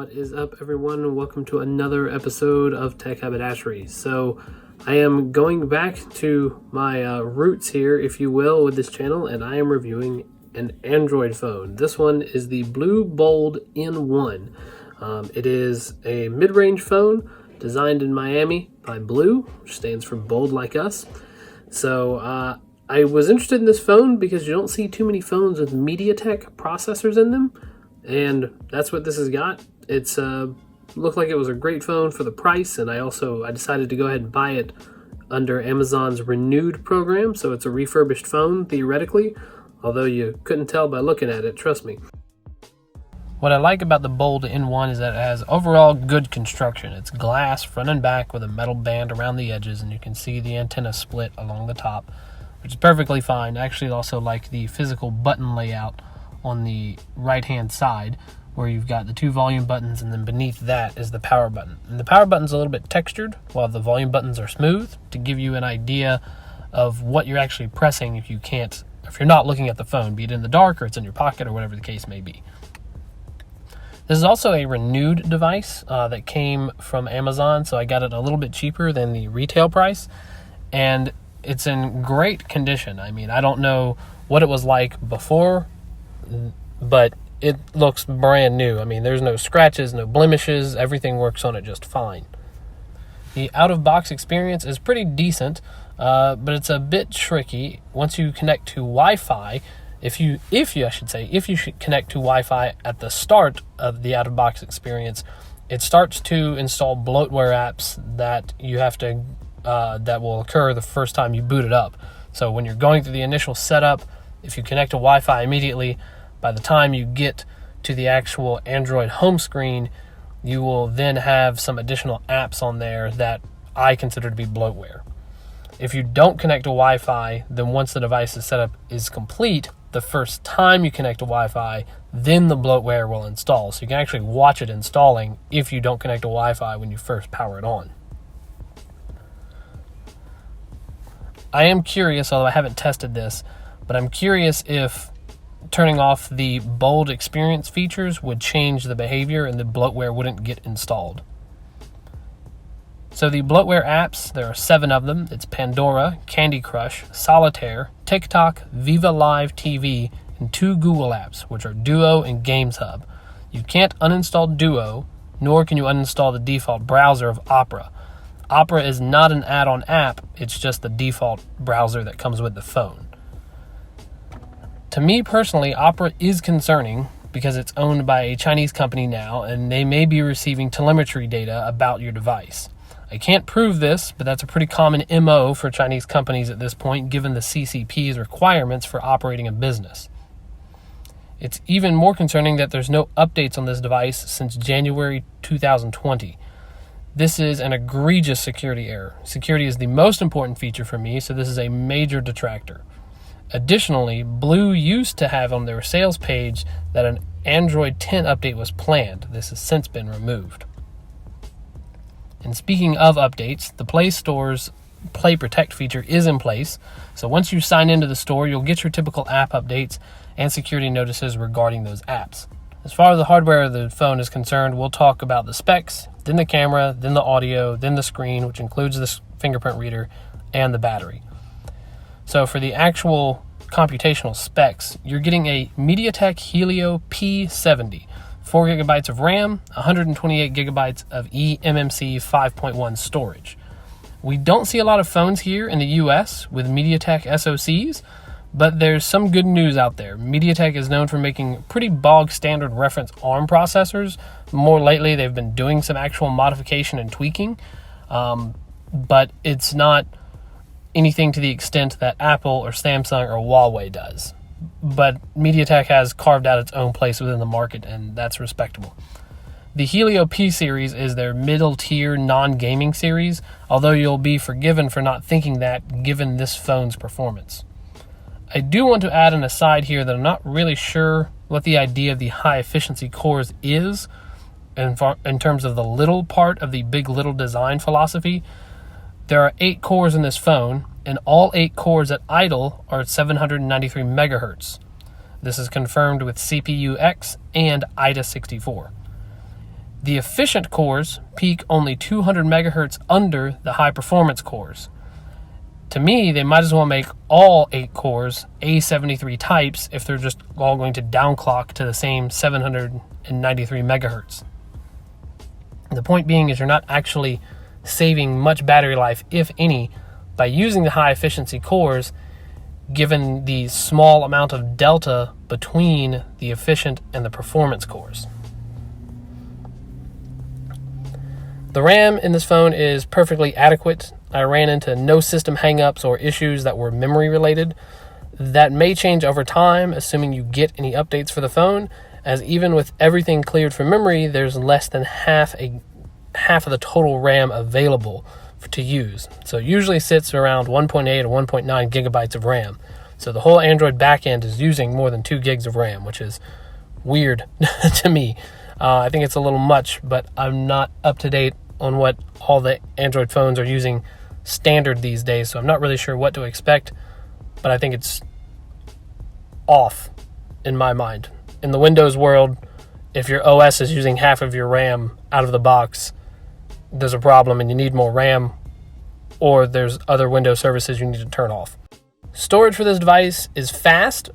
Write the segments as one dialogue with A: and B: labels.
A: What is up, everyone? Welcome to another episode of Tech Haberdashery. So I am going back to my roots here, if you will, with this channel, and I am reviewing an Android phone. This one is the BLU Bold N1. It is a mid-range phone designed in Miami by BLU, which stands for Bold Like Us. So I was interested in this phone because you don't see too many phones with MediaTek processors in them, and that's what this has got. It's looked like it was a great phone for the price, and I decided to go ahead and buy it under Amazon's Renewed program, so it's a refurbished phone theoretically, although you couldn't tell by looking at it, trust me. What I like about the Bold N1 is that it has overall good construction. It's glass front and back with a metal band around the edges, and you can see the antenna split along the top, which is perfectly fine. I actually also like the physical button layout on the right-hand side, where you've got the two volume buttons, and then beneath that is the power button. And the power button's a little bit textured, while the volume buttons are smooth, to give you an idea of what you're actually pressing if you're not looking at the phone, be it in the dark or it's in your pocket or whatever the case may be. This is also a Renewed device that came from Amazon, so I got it a little bit cheaper than the retail price, and it's in great condition. I mean, I don't know what it was like before, but it looks brand new. I mean, there's no scratches, no blemishes, everything works on it just fine. The out-of-box experience is pretty decent, but it's a bit tricky. Once you connect to Wi-Fi, if you connect to Wi-Fi at the start of the out-of-box experience, it starts to install bloatware apps that you have to that will occur the first time you boot it up. So when you're going through the initial setup, if you connect to Wi-Fi immediately, by the time you get to the actual Android home screen, you will then have some additional apps on there that I consider to be bloatware. If you don't connect to Wi-Fi, then once the device's setup is complete, the first time you connect to Wi-Fi, then the bloatware will install. So you can actually watch it installing if you don't connect to Wi-Fi when you first power it on. I am curious, although I haven't tested this, but I'm curious if turning off the bold experience features would change the behavior and the bloatware wouldn't get installed. So the bloatware apps, there are 7 of them. It's Pandora, Candy Crush, Solitaire, TikTok, Viva Live TV, and 2 Google apps, which are Duo and Games Hub. You can't uninstall Duo, nor can you uninstall the default browser of Opera. Opera is not an add-on app, it's just the default browser that comes with the phone. To me personally, Opera is concerning because it's owned by a Chinese company now, and they may be receiving telemetry data about your device. I can't prove this, but that's a pretty common MO for Chinese companies at this point, given the CCP's requirements for operating a business. It's even more concerning that there's no updates on this device since January 2020. This is an egregious security error. Security is the most important feature for me, so this is a major detractor. Additionally, BLU used to have on their sales page that an Android 10 update was planned. This has since been removed. And speaking of updates, the Play Store's Play Protect feature is in place. So once you sign into the store, you'll get your typical app updates and security notices regarding those apps. As far as the hardware of the phone is concerned, we'll talk about the specs, then the camera, then the audio, then the screen, which includes the fingerprint reader, and the battery. So for the actual computational specs, you're getting a MediaTek Helio P70, 4 gigabytes of RAM, 128 gigabytes of eMMC 5.1 storage. We don't see a lot of phones here in the US with MediaTek SoCs, but there's some good news out there. MediaTek is known for making pretty bog standard reference ARM processors. More lately, they've been doing some actual modification and tweaking, but it's not anything to the extent that Apple or Samsung or Huawei does. But MediaTek has carved out its own place within the market, and that's respectable. The Helio P series is their middle-tier non-gaming series, although you'll be forgiven for not thinking that given this phone's performance. I do want to add an aside here that I'm not really sure what the idea of the high-efficiency cores is in terms of the little part of the big little design philosophy. There are 8 cores in this phone, and all 8 cores at idle are at 793 megahertz. This is confirmed with CPU-X and IDA64. The efficient cores peak only 200 megahertz under the high performance cores. To me, they might as well make all 8 cores A73 types if they're just all going to downclock to the same 793 megahertz. The point being is you're not actually saving much battery life, if any, by using the high efficiency cores, given the small amount of delta between the efficient and the performance cores. The RAM in this phone is perfectly adequate. I ran into no system hangups or issues that were memory related. That may change over time, assuming you get any updates for the phone, as even with everything cleared from memory, there's less than half of the total RAM available to use. So it usually sits around 1.8 or 1.9 gigabytes of RAM. So the whole Android backend is using more than 2 gigs of RAM, which is weird to me. I think it's a little much, but I'm not up to date on what all the Android phones are using standard these days, so I'm not really sure what to expect, but I think it's off in my mind. In the Windows world, if your OS is using half of your RAM out of the box, there's a problem and you need more RAM, or there's other Windows services you need to turn off. Storage for this device is fast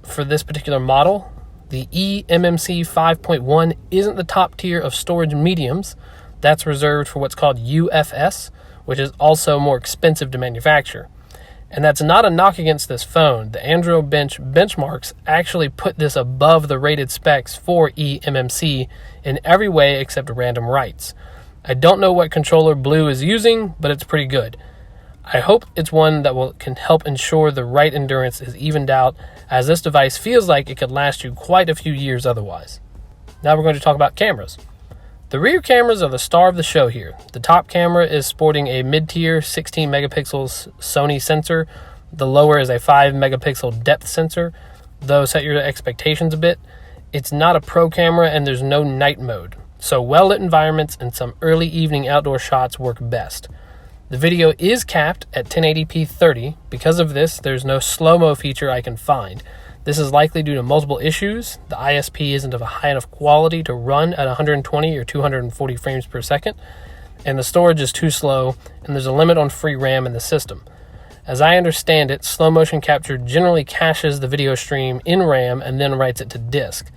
A: for this particular model. The eMMC 5.1 isn't the top tier of storage mediums. That's reserved for what's called UFS, which is also more expensive to manufacture. And that's not a knock against this phone. The Android benchmarks actually put this above the rated specs for eMMC in every way except random writes. I don't know what controller BLU is using, but it's pretty good. I hope it's one that can help ensure the write endurance is evened out, as this device feels like it could last you quite a few years otherwise. Now we're going to talk about cameras. The rear cameras are the star of the show here. The top camera is sporting a mid-tier 16 megapixels Sony sensor. The lower is a 5 megapixel depth sensor. Though set your expectations a bit. It's not a pro camera and there's no night mode. So well-lit environments and some early evening outdoor shots work best. The video is capped at 1080p 30. Because of this, there's no slow-mo feature I can find. This is likely due to multiple issues. The ISP isn't of a high enough quality to run at 120 or 240 frames per second, and the storage is too slow, and there's a limit on free RAM in the system. As I understand it, slow motion capture generally caches the video stream in RAM and then writes it to disk.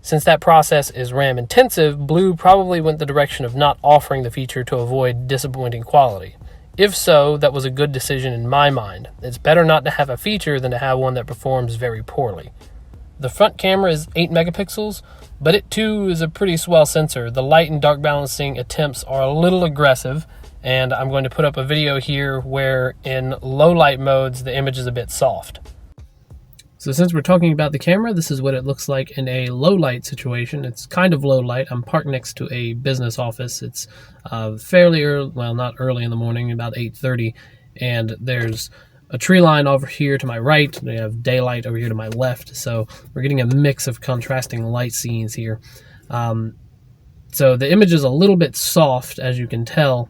A: Since that process is RAM intensive, BLU probably went the direction of not offering the feature to avoid disappointing quality. If so, that was a good decision in my mind. It's better not to have a feature than to have one that performs very poorly. The front camera is 8 megapixels, but it too is a pretty swell sensor. The light and dark balancing attempts are a little aggressive, and I'm going to put up a video here where in low light modes the image is a bit soft. So since we're talking about the camera, this is what it looks like in a low light situation. It's kind of low light. I'm parked next to a business office. It's fairly early, well, not early in the morning, about 8:30, and there's a tree line over here to my right. We have daylight over here to my left, so we're getting a mix of contrasting light scenes here. So the image is a little bit soft, as you can tell,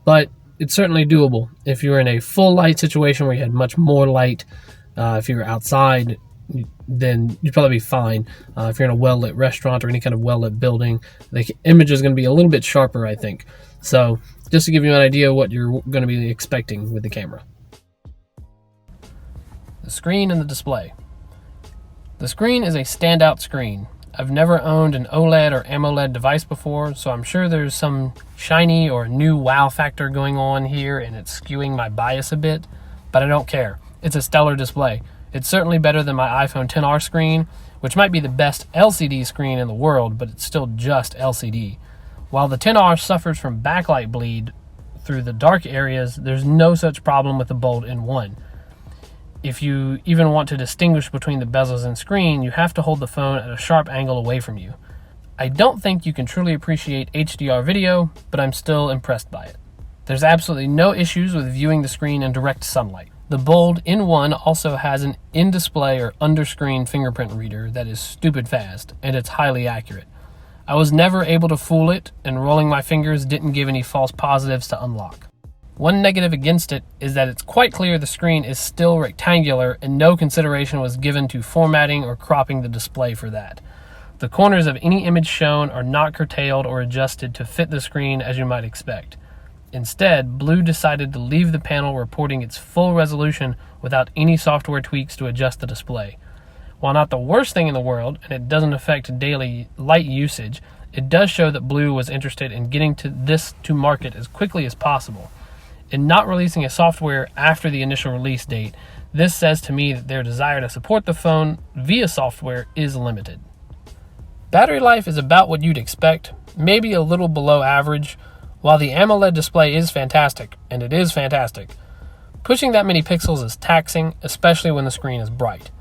A: but it's certainly doable. If you're in a full light situation where you had much more light, if you're outside, then you'd probably be fine. If you're in a well-lit restaurant or any kind of well-lit building, the image is going to be a little bit sharper, I think. So just to give you an idea of what you're going to be expecting with the camera. The screen and the display. The screen is a standout screen. I've never owned an OLED or AMOLED device before, so I'm sure there's some shiny or new wow factor going on here and it's skewing my bias a bit, but I don't care. It's a stellar display. It's certainly better than my iPhone XR screen, which might be the best LCD screen in the world, but it's still just LCD. While the XR suffers from backlight bleed through the dark areas, there's no such problem with the Bold N1. If you even want to distinguish between the bezels and screen, you have to hold the phone at a sharp angle away from you. I don't think you can truly appreciate HDR video, but I'm still impressed by it. There's absolutely no issues with viewing the screen in direct sunlight. The Bold N1 also has an in-display or under-screen fingerprint reader that is stupid fast, and it's highly accurate. I was never able to fool it, and rolling my fingers didn't give any false positives to unlock. One negative against it is that it's quite clear the screen is still rectangular and no consideration was given to formatting or cropping the display for that. The corners of any image shown are not curtailed or adjusted to fit the screen as you might expect. Instead, BLU decided to leave the panel reporting its full resolution without any software tweaks to adjust the display. While not the worst thing in the world, and it doesn't affect daily light usage, it does show that BLU was interested in getting this to market as quickly as possible. In not releasing a software after the initial release date, this says to me that their desire to support the phone via software is limited. Battery life is about what you'd expect, maybe a little below average. While the AMOLED display is fantastic, and it is fantastic, pushing that many pixels is taxing, especially when the screen is bright.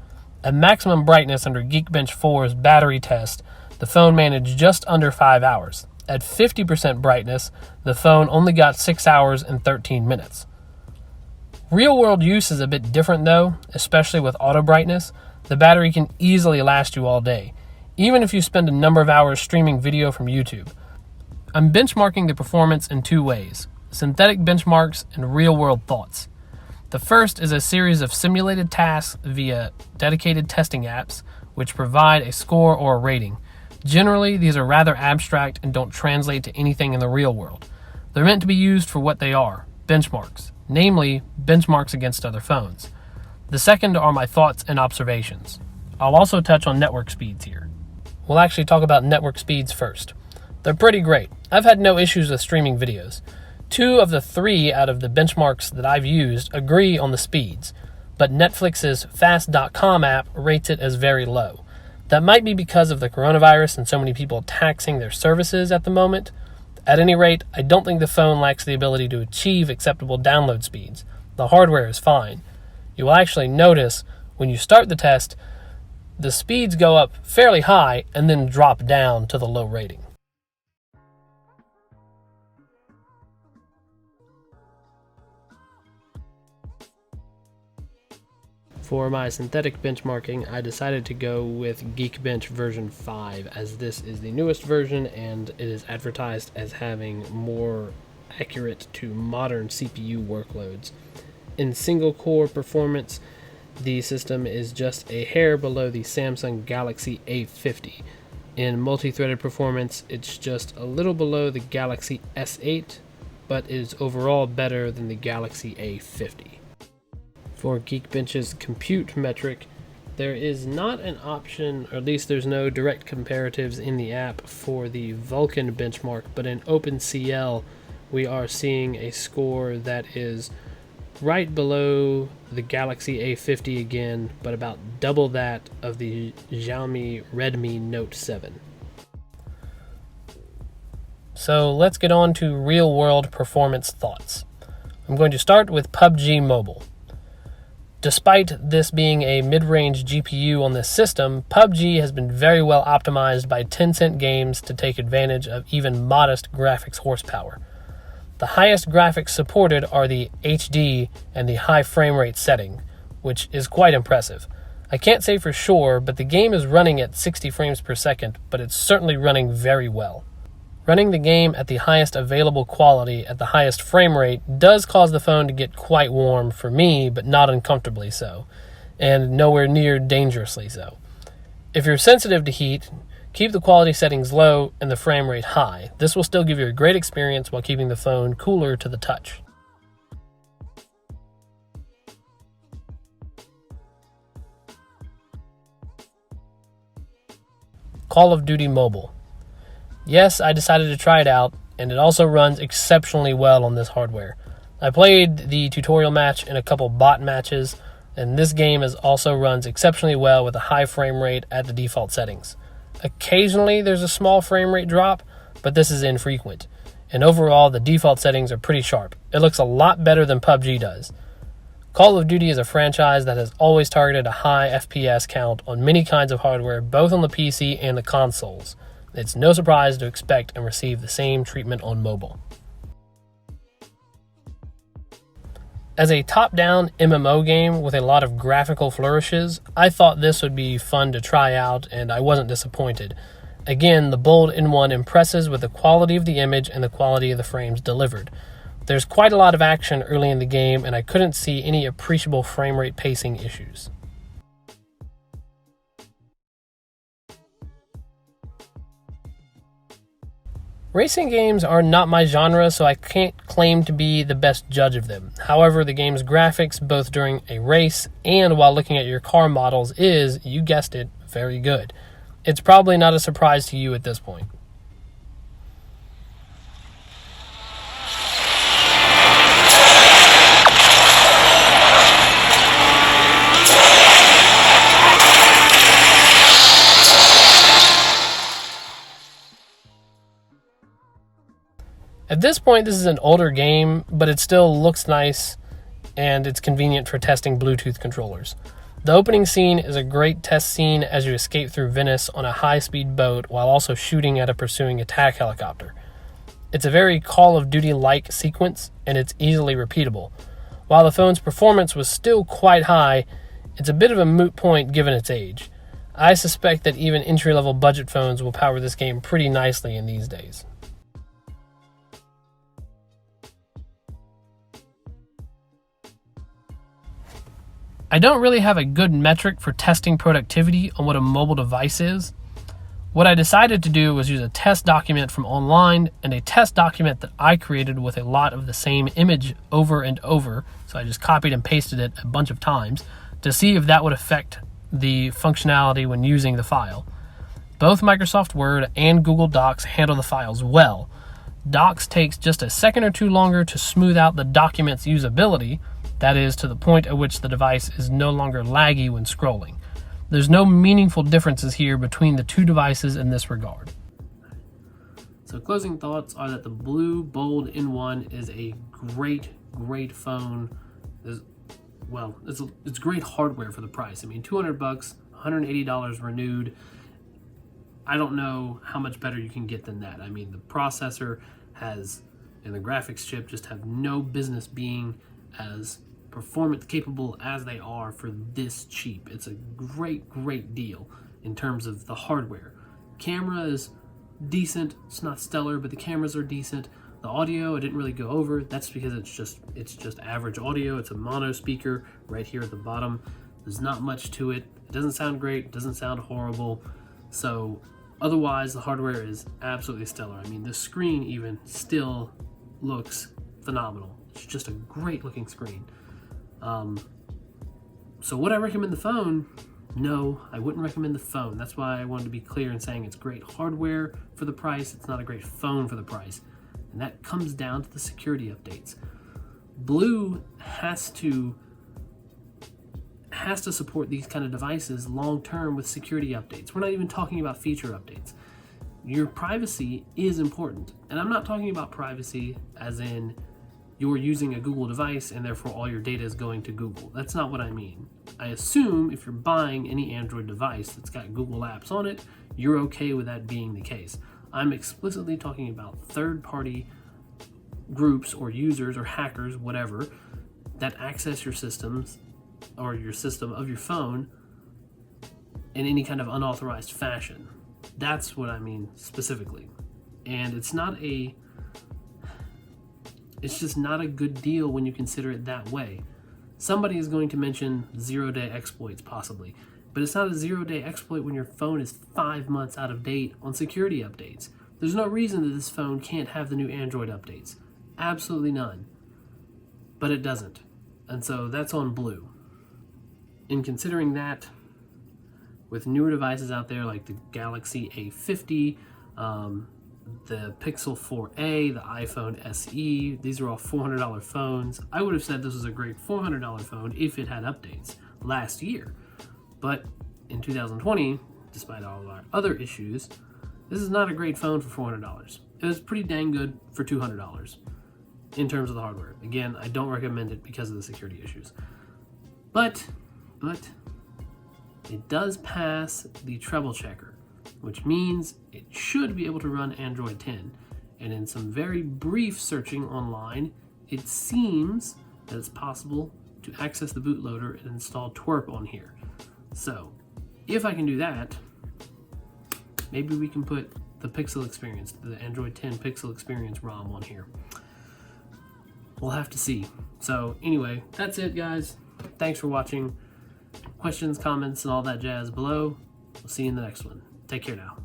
A: At maximum brightness under Geekbench 4's battery test, the phone managed just under 5 hours. At 50% brightness, the phone only got 6 hours and 13 minutes. Real-world use is a bit different though, especially with auto brightness. The battery can easily last you all day, even if you spend a number of hours streaming video from YouTube. I'm benchmarking the performance in two ways: synthetic benchmarks and real-world thoughts. The first is a series of simulated tasks via dedicated testing apps, which provide a score or a rating. Generally, these are rather abstract and don't translate to anything in the real world. They're meant to be used for what they are, benchmarks, namely benchmarks against other phones. The second are my thoughts and observations. I'll also touch on network speeds here. We'll actually talk about network speeds first. They're pretty great. I've had no issues with streaming videos. 2 of the 3 out of the benchmarks that I've used agree on the speeds, but Netflix's Fast.com app rates it as very low. That might be because of the coronavirus and so many people taxing their services at the moment. At any rate, I don't think the phone lacks the ability to achieve acceptable download speeds. The hardware is fine. You will actually notice when you start the test, the speeds go up fairly high and then drop down to the low rating. For my synthetic benchmarking, I decided to go with Geekbench version 5, as this is the newest version and it is advertised as having more accurate to modern CPU workloads. In single core performance, the system is just a hair below the Samsung Galaxy A50. In multi-threaded performance, it's just a little below the Galaxy S8, but is overall better than the Galaxy A50. For Geekbench's compute metric, there is not an option, or at least there's no direct comparatives in the app for the Vulkan benchmark, but in OpenCL, we are seeing a score that is right below the Galaxy A50 again, but about double that of the Xiaomi Redmi Note 7. So let's get on to real-world performance thoughts. I'm going to start with PUBG Mobile. Despite this being a mid-range GPU on this system, PUBG has been very well optimized by Tencent Games to take advantage of even modest graphics horsepower. The highest graphics supported are the HD and the high frame rate setting, which is quite impressive. I can't say for sure, but the game is running at 60 frames per second, but it's certainly running very well. Running the game at the highest available quality at the highest frame rate does cause the phone to get quite warm for me, but not uncomfortably so, and nowhere near dangerously so. If you're sensitive to heat, keep the quality settings low and the frame rate high. This will still give you a great experience while keeping the phone cooler to the touch. Call of Duty Mobile. Yes, I decided to try it out, and it also runs exceptionally well on this hardware. I played the tutorial match and a couple bot matches, and this game also runs exceptionally well with a high frame rate at the default settings. Occasionally there's a small frame rate drop, but this is infrequent, and overall the default settings are pretty sharp. It looks a lot better than PUBG does. Call of Duty is a franchise that has always targeted a high FPS count on many kinds of hardware, both on the PC and the consoles. It's no surprise to expect and receive the same treatment on mobile. As a top-down MMO game with a lot of graphical flourishes, I thought this would be fun to try out, and I wasn't disappointed. Again, the Bold N1 impresses with the quality of the image and the quality of the frames delivered. There's quite a lot of action early in the game, and I couldn't see any appreciable frame rate pacing issues. Racing games are not my genre, so I can't claim to be the best judge of them. However, the game's graphics, both during a race and while looking at your car models, is, you guessed it, very good. It's probably not a surprise to you at this point. At this point, this is an older game, but it still looks nice, and it's convenient for testing Bluetooth controllers. The opening scene is a great test scene as you escape through Venice on a high-speed boat while also shooting at a pursuing attack helicopter. It's a very Call of Duty-like sequence, and it's easily repeatable. While the phone's performance was still quite high, it's a bit of a moot point given its age. I suspect that even entry-level budget phones will power this game pretty nicely in these days. I don't really have a good metric for testing productivity on what a mobile device is. What I decided to do was use a test document from online and a test document that I created with a lot of the same image over and over, so I just copied and pasted it a bunch of times to see if that would affect the functionality when using the file. Both Microsoft Word and Google Docs handle the files well. Docs takes just a second or two longer to smooth out the document's usability, that is, to the point at which the device is no longer laggy when scrolling. There's no meaningful differences here between the two devices in this regard. So closing thoughts are that the BLU Bold N1 is a great phone. It's great hardware for the price. I mean, $200, $180 renewed. I don't know how much better you can get than that. I mean, the processor and the graphics chip just have no business being as performance capable as they are for this cheap. It's a great deal in terms of the hardware. Camera is decent. It's not stellar, but the cameras are decent. The audio I didn't really go over. That's because it's just average audio. It's a mono speaker right here at the bottom. There's not much to it. It doesn't sound great. It doesn't sound horrible. So otherwise, the hardware is absolutely stellar. I mean, the screen even still looks phenomenal. It's just a great looking screen. So would I recommend the phone? No, I wouldn't recommend the phone. That's why I wanted to be clear in saying it's great hardware for the price. It's not a great phone for the price. And that comes down to the security updates. BLU has to support these kind of devices long term with security updates. We're not even talking about feature updates. Your privacy is important. And I'm not talking about privacy as in you're using a Google device and therefore all your data is going to Google. That's not what I mean. I assume if you're buying any Android device that's got Google Apps on it, you're okay with that being the case. I'm explicitly talking about third-party groups or users or hackers, whatever, that access your systems or your system of your phone in any kind of unauthorized fashion. That's what I mean specifically. And it's just not a good deal when you consider it that way. Somebody is going to mention zero-day exploits possibly, but it's not a zero-day exploit when your phone is 5 months out of date on security updates. There's no reason that this phone can't have the new Android updates. Absolutely none. But it doesn't. And so that's on BLU. In considering that, with newer devices out there like the Galaxy A50, the Pixel 4a, the iPhone SE, these are all $400 phones. I would have said this was a great $400 phone if it had updates last year. But in 2020, despite all of our other issues, this is not a great phone for $400. It was pretty dang good for $200 in terms of the hardware. Again, I don't recommend it because of the security issues. But it does pass the treble checker, which means it should be able to run Android 10. And in some very brief searching online, it seems that it's possible to access the bootloader and install twerp on here. So if I can do that, maybe we can put the Pixel Experience, the Android 10 Pixel Experience ROM on here. We'll have to see. So anyway, that's it, guys. Thanks for watching. Questions, comments, and all that jazz below. We'll see you in the next one. Take care now.